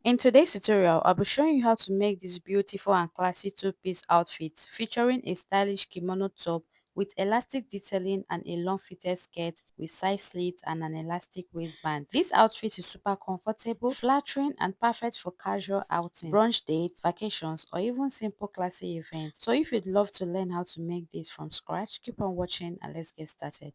In today's tutorial, I'll be showing you how to make this beautiful and classy two-piece outfit featuring a stylish kimono top with elastic detailing and a long fitted skirt with side slits and an elastic waistband. This outfit is super comfortable, flattering and perfect for casual outings, brunch dates, vacations or even simple classy events. So if you'd love to learn how to make this from scratch, keep on watching and let's get started.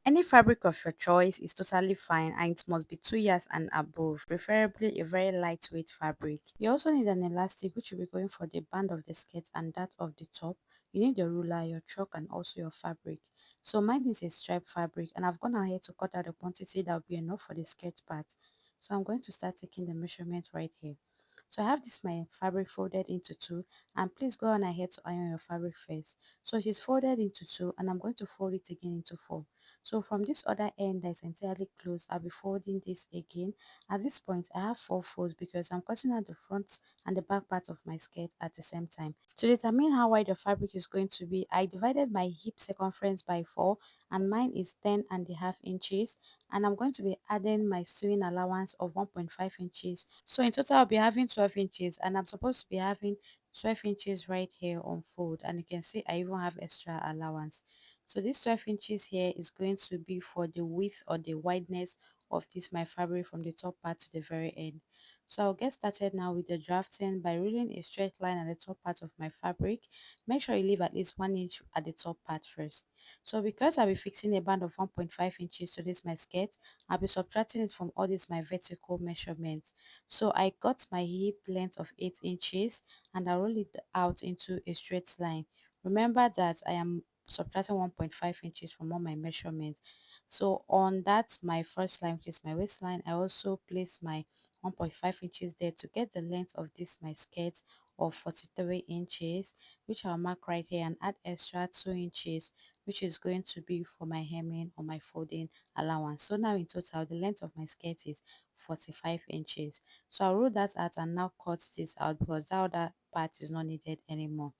Any fabric of your choice is totally fine and it must be 2 years and above, preferably a very lightweight fabric. You also need an elastic which will be going for the band of the skirt and that of the top. You need your ruler, your chalk and also your fabric. So mine is a striped fabric and I've gone ahead to cut out the quantity that will be enough for the skirt part. So I'm going to start taking the measurement right here. So I have this my fabric folded into two, and please go on ahead to iron your fabric first. So it is folded into two and I'm going to fold it again into four. So from this other end that is entirely closed, I'll be folding this again. At this point, I have four folds because I'm cutting out the front and the back part of my skirt at the same time. To determine how wide the fabric is going to be, I divided my hip circumference by 4 and mine is 10.5 inches, and I'm going to be adding my sewing allowance of 1.5 inches. So in total, I'll be having 12 inches and I'm supposed to be having 12 inches right here on fold, and you can see I even have extra allowance. So this 12 inches here is going to be for the width or the wideness of this my fabric from the top part to the very end. So I'll get started now with the drafting by ruling a straight line at the top part of my fabric. Make sure you leave at least 1 inch at the top part first. So because I'll be fixing a band of 1.5 inches to this my skirt, I'll be subtracting it from all these my vertical measurements. So I got my hip length of 8 inches and I roll it out into a straight line. Remember that I am subtracting 1.5 inches from all my measurements. So on that my first line, which is my waistline, I also place my 1.5 inches there to get the length of this my skirt of 43 inches, which I'll mark right here and add extra 2 inches, which is going to be for my hemming or my folding allowance. So now in total the length of my skirt is 45 inches. So I'll rule that out and now cut this out because that other part is not needed anymore.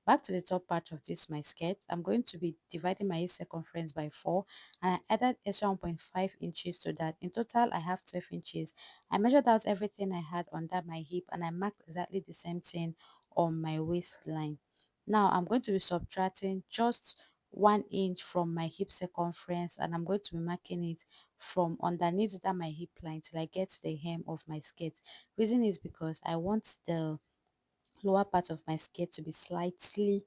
Back to the top part of this my skirt, I'm going to be dividing my hip circumference by 4 and I added extra 1.5 inches to that. In total I have 12 inches. I measured out everything I had under my hip and I marked exactly the same thing on my waistline. Now I'm going to be subtracting just 1 inch from my hip circumference and I'm going to be marking it from underneath that my hip line till I get to the hem of my skirt. Reason is because I want the lower part of my skirt to be slightly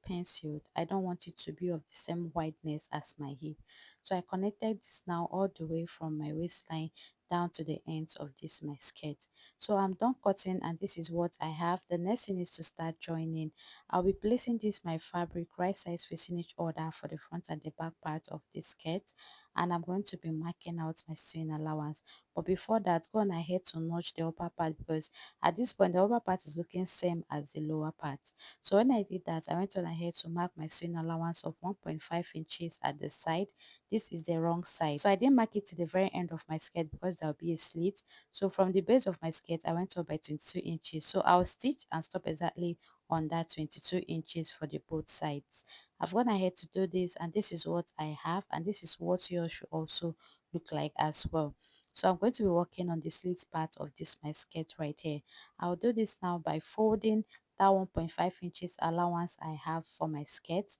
penciled. I don't want it to be of the same wideness as my hip. So I connected this now all the way from my waistline down to the ends of this my skirt. So I'm done cutting and this is what I have. The next thing is to start joining. I'll be placing this my fabric right sides facing each other for the front and the back part of the skirt, and I'm going to be marking out my sewing allowance. But before that, go on ahead to notch the upper part because at this point, the upper part is looking same as the lower part. So when I did that, I went on ahead to mark my sewing allowance of 1.5 inches at the side. This is the wrong side. So I didn't mark it to the very end of my skirt because there will be a slit. So from the base of my skirt, I went up by 22 inches. So I'll stitch and stop exactly on that 22 inches for the both sides. I've gone ahead to do this and this is what I have and this is what yours should also look like as well. So I'm going to be working on the slit part of this my skirt right here. I'll do this now by folding that 1.5 inches allowance I have for my skirt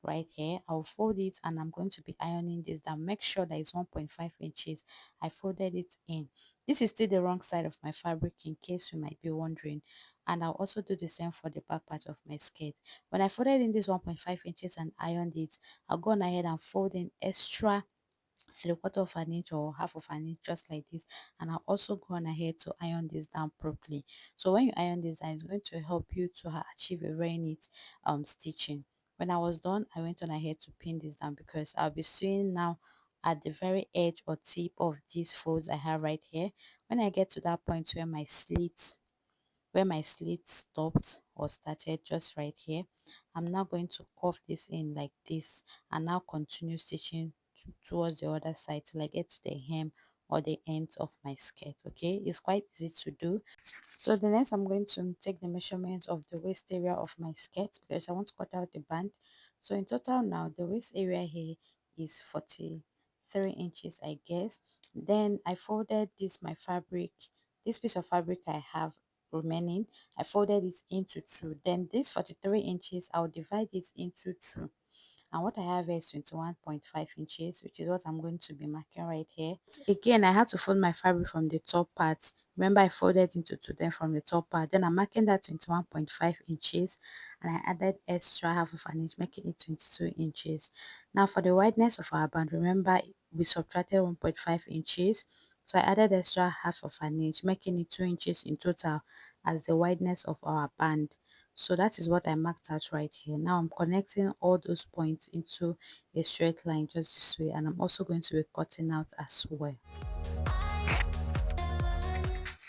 right here. I'll fold it and I'm going to be ironing this down. Make sure that it's 1.5 inches. I folded it in. This is still the wrong side of my fabric in case you might be wondering. And I'll also do the same for the back part of my skirt. When I folded in this 1.5 inches and ironed it, I'll go on ahead and fold in extra 3/4 of an inch or half of an inch just like this, and I'll also go on ahead to iron this down properly. So when you iron this down, it's going to help you to achieve a very neat stitching. When I was done, I went on ahead to pin this down because I'll be sewing now at the very edge or tip of these folds I have right here. When I get to that point where my slit stopped or started just right here, I'm now going to cuff this in like this and now continue stitching towards the other side till I get to the hem or the end of my skirt. Okay, it's quite easy to do. So the next I'm going to take the measurements of the waist area of my skirt because I want to cut out the band. So in total now the waist area here is 3 inches, I guess. Then I folded my fabric, this piece of fabric I have remaining, I folded it into two. Then this 43 inches, I'll divide it into two, and what I have here is 21.5 inches, which is what I'm going to be marking right here. Again, I had to fold my fabric from the top part. Remember, I folded into two, then from the top part, then I'm marking that 21.5 inches, and I added extra half of an inch, making it 22 inches. Now for the wideness of our band, remember we subtracted 1.5 inches, so I added extra half of an inch, making it 2 inches in total as the wideness of our band. So that is what I marked out right here. Now I'm connecting all those points into a straight line just this way, and I'm also going to be cutting out as well.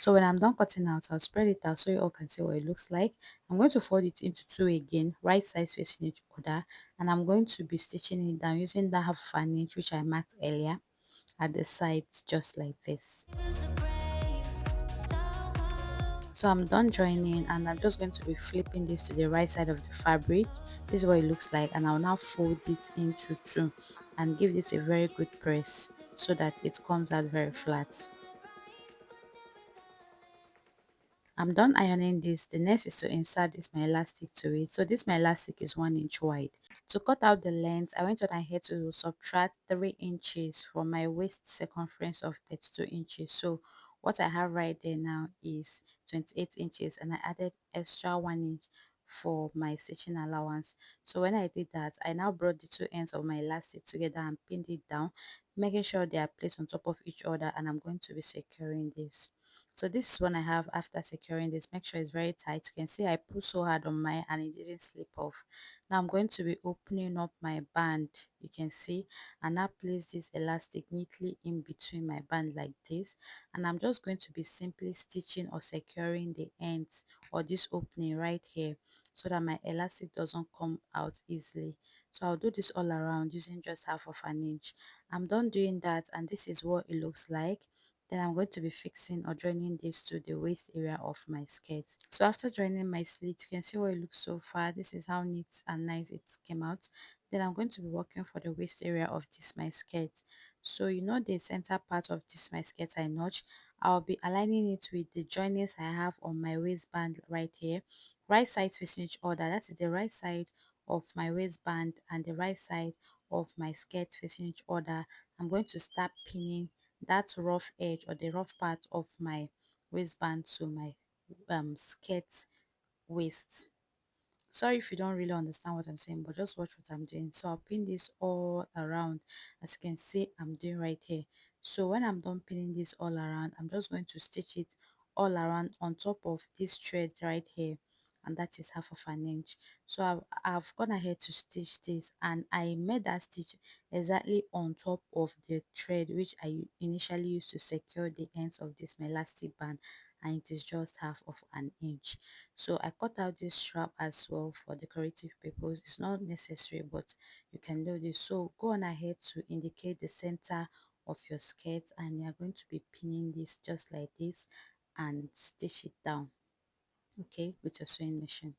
So when I'm done cutting out, I'll spread it out so you all can see what it looks like. I'm going to fold it into two again, right sides facing each other, and I'm going to be stitching it down using that half of an inch which I marked earlier at the sides, just like this. So I'm done joining, and I'm just going to be flipping this to the right side of the fabric. This is what it looks like, and I'll now fold it into two and give this a very good press so that it comes out very flat. I'm done ironing this. The next is to insert this my elastic to it. So this my elastic is 1 inch wide. To cut out the length, I went on ahead to subtract 3 inches from my waist circumference of 32 inches. So what I have right there now is 28 inches, and I added extra 1 inch for my stitching allowance. So when I did that, I now brought the two ends of my elastic together and pinned it down, making sure they are placed on top of each other, and I'm going to be securing this. So this is one I have after securing this. Make sure it's very tight. You can see I pulled so hard on mine and it didn't slip off. Now I'm going to be opening up my band, you can see, and now place this elastic neatly in between my band like this, and I'm just going to be simply stitching or securing the ends or this opening right here so that my elastic doesn't come out easily. So I'll do this all around using just half of an inch. I'm done doing that, and this is what it looks like. Then I'm going to be fixing or joining this to the waist area of my skirt. So after joining my slit, you can see what it looks so far. This is how neat and nice it came out. Then I'm going to be working for the waist area of this my skirt. So you know the center part of this my skirt I notch, I'll be aligning it with the joinings I have on my waistband right here, right sides facing each other. That is the right side of my waistband and the right side of my skirt facing each other. I'm going to start pinning that rough edge or the rough part of my waistband to my skirt waist. Sorry if you don't really understand what I'm saying, but just watch what I'm doing. So I'll pin this all around, as you can see I'm doing right here. So when I'm done pinning this all around, I'm just going to stitch it all around on top of this thread right here, and that is half of an inch. So I've gone ahead to stitch this, and I made that stitch exactly on top of the thread which I initially used to secure the ends of this my elastic band, and it is just half of an inch. So I cut out this strap as well for decorative purpose. It's not necessary, but you can do this. So go on ahead to indicate the center of your skirt, and you're going to be pinning this just like this and stitch it down, okay, with your sewing machine.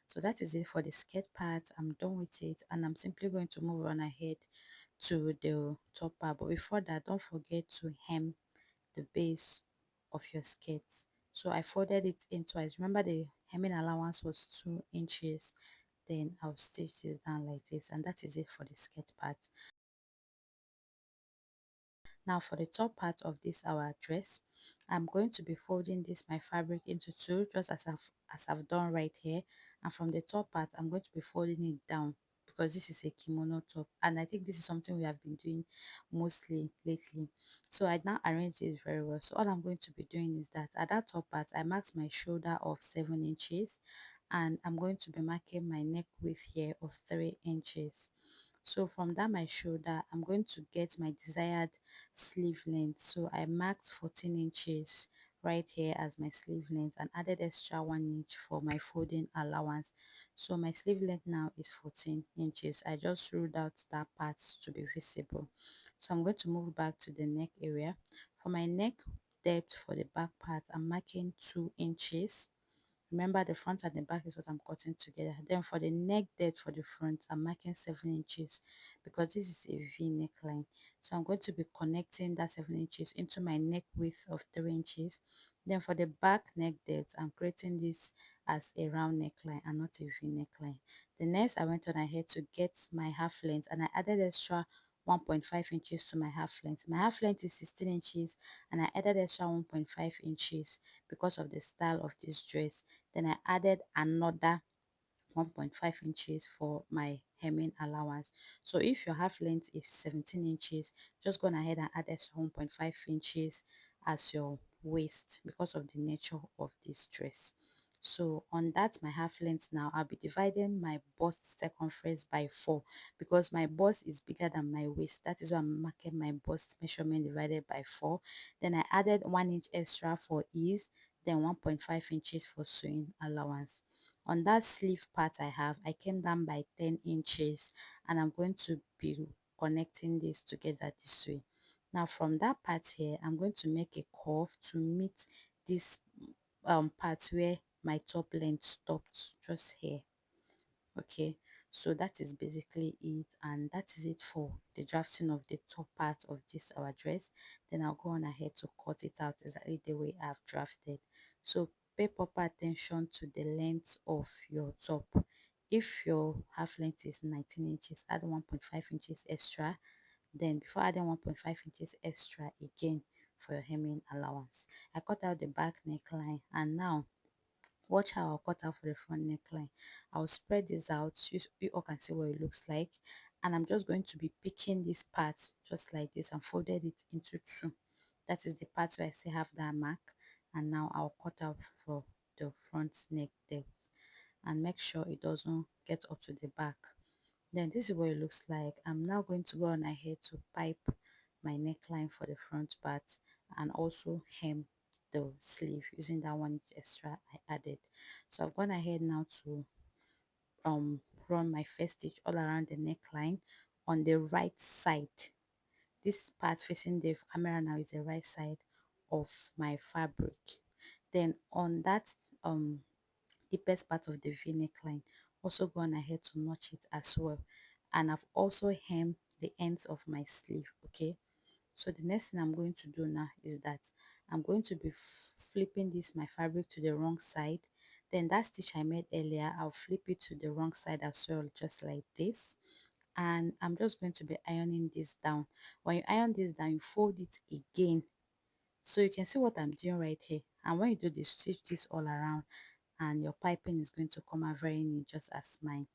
So that is it for the skirt part. I'm done with it, and I'm simply going to move on ahead to the top part. But before that, don't forget to hem the base of your skirt. So I folded it in twice. Remember the hemming allowance was 2 inches. Then I'll stitch this down like this, and that is it for the skirt part. Now for the top part of this our dress, I'm going to be folding this my fabric into two, just as I've done right here. And from the top part, I'm going to be folding it down because this is a kimono top, and I think this is something we have been doing mostly lately. So I now arrange this very well. So all I'm going to be doing is that at that top part, I marked my shoulder of 7 inches, and I'm going to be marking my neck width here of 3 inches. So from that my shoulder, I'm going to get my desired sleeve length. So I marked 14 inches right here as my sleeve length and added extra 1 inch for my folding allowance. So my sleeve length now is 14 inches. I just ruled out that part to be visible. So I'm going to move back to the neck area. For my neck depth for the back part, I'm marking 2 inches Remember, the front and the back is what I'm cutting together. Then for the neck depth for the front, I'm marking 7 inches because this is a V neckline. So I'm going to be connecting that 7 inches into my neck width of 3 inches. Then for the back neck depth, I'm creating this as a round neckline and not a V neckline. The next, I went on ahead to get my half length, and I added extra 1.5 inches to my half length. My half length is 16 inches, and I added extra 1.5 inches because of the style of this dress. Then I added another 1.5 inches for my hemming allowance. So if your half length is 17 inches, just go on ahead and add extra 1.5 inches as your waist because of the nature of this dress. So on that my half length, now I'll be dividing my bust circumference by 4 because my bust is bigger than my waist. That is why I'm marking my bust measurement divided by 4. Then I added 1 inch extra for ease, then 1.5 inches for sewing allowance. On that sleeve part I came down by 10 inches, and I'm going to be connecting this together this way. Now from that part here, I'm going to make a curve to meet this part where my top length stopped, just here. Okay, so that is basically it, and that is it for the drafting of the top part of this our dress. Then I'll go on ahead to cut it out exactly the way I've drafted. So pay proper attention to the length of your top. If your half length is 19 inches, add 1.5 inches extra. Then before adding 1.5 inches extra again for your hemming allowance. I cut out the back neckline, and now watch how I'll cut out for the front neckline. I'll spread this out. You all can see what it looks like. And I'm just going to be picking this part just like this and folded it into two. That is the part where I still have that mark. And now I'll cut out for the front neck depth and make sure it doesn't get up to the back. Then this is what it looks like. I'm now going to go on ahead to pipe my neckline for the front part and also hem the sleeve using that 1 inch extra I added. So I've gone ahead now to run my first stitch all around the neckline on the right side. This part facing the camera now is the right side of my fabric. Then on that deepest part of the V neckline, also go on ahead to notch it as well. And I've also hemmed the ends of my sleeve. Okay, so the next thing I'm going to do now is that I'm going to be flipping this my fabric to the wrong side. Then that stitch I made earlier, I'll flip it to the wrong side as well, just like this. And I'm just going to be ironing this down. When you iron this down, you fold it again, so you can see what I'm doing right here. And when you do this, stitch this all around, and your piping is going to come out very neat, just as mine.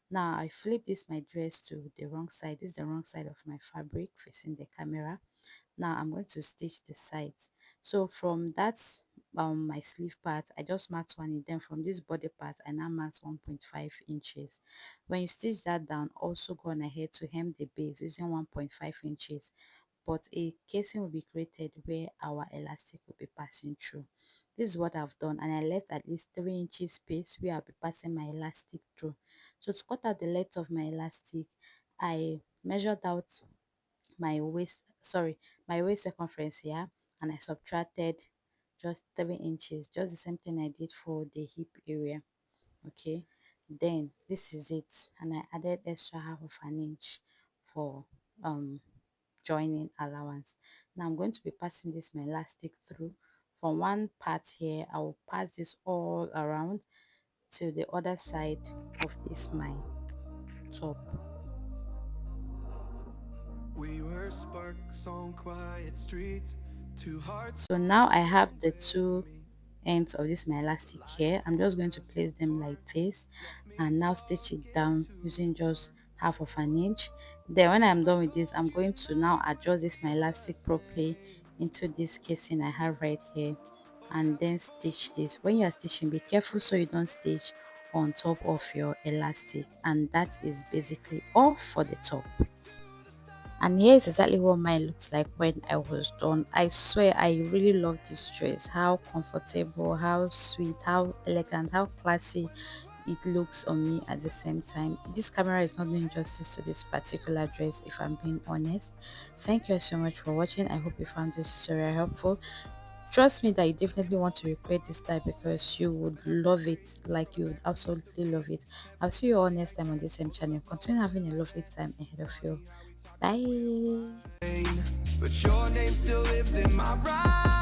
Now I flip this my dress to the wrong side. This is the wrong side of my fabric facing the camera. Now I'm going to stitch the sides. So from that my sleeve part, I just marked 1 inch. Then from this body part, I now marked 1.5 inches. When you stitch that down, also go on ahead to hem the base using 1.5 inches, but a casing will be created where our elastic will be passing through. This is what I've done, and I left at least 3 inches space where I'll be passing my elastic through. So to cut out the length of my elastic, I measured out my waist circumference here, and I subtracted just 3 inches, just the same thing I did for the hip area. Okay, then this is it, and I added extra half of an inch for joining allowance. Now I'm going to be passing this my elastic through from one part here. I will pass this all around to the other side of this my top. We were sparks on quiet streets, two hearts So now I have don't the bury two me. ends of this my elastic here. I'm just going to place them like this and now stitch it down using just half of an inch. Then when I'm done with this, I'm going to now adjust this my elastic properly into this casing I have right here, and then stitch this. When you are stitching, be careful so you don't stitch on top of your elastic. And that is basically all for the top. And here is exactly what mine looks like when I was done. I swear I really love this dress. How comfortable, how sweet, how elegant, how classy it looks on me at the same time. This camera is not doing justice to this particular dress, if I'm being honest. Thank you so much for watching. I hope you found this tutorial helpful. Trust me that you definitely want to recreate this style because you would love it. Like you would absolutely love it. I'll see you all next time on this same channel. Continue having a lovely time ahead of you. Bye. But your name still lives in my rhyme.